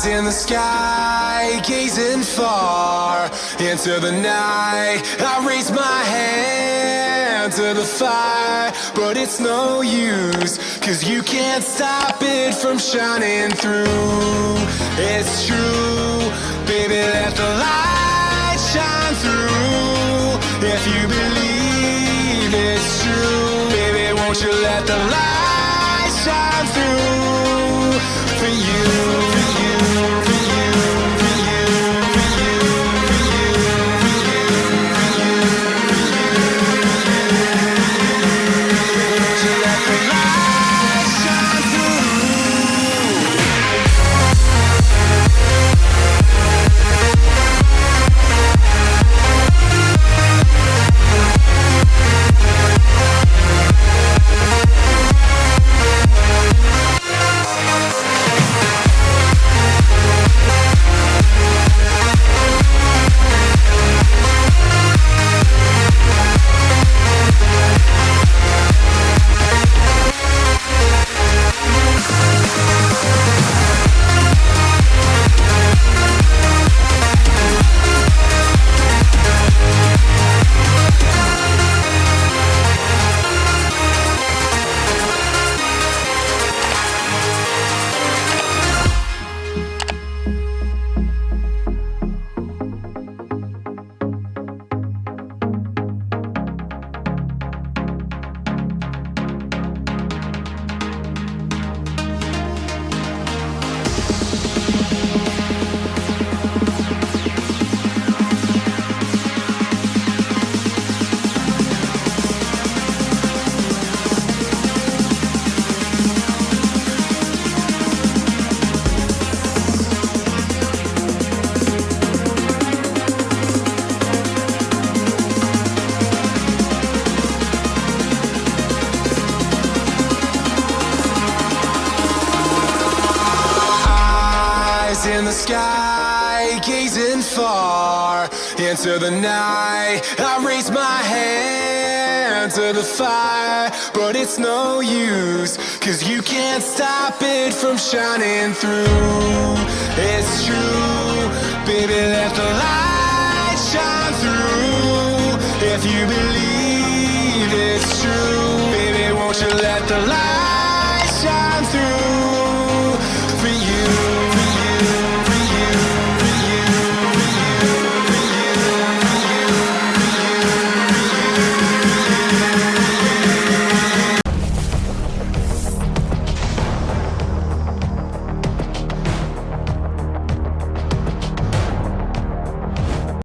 In the sky, gazing far into the night, I raise my hand to the fire, but it's no use, 'cause you can't stop it from shining through. It's true, baby, let the light shine through. If you believe it's true, baby, won't you let the light shine through for you. In the sky, gazing far into the night, I raise my hand to the fire, but it's no use, 'cause you can't stop it from shining through. It's true, baby, let the light shine through. If you believe it's true, baby, won't you let the light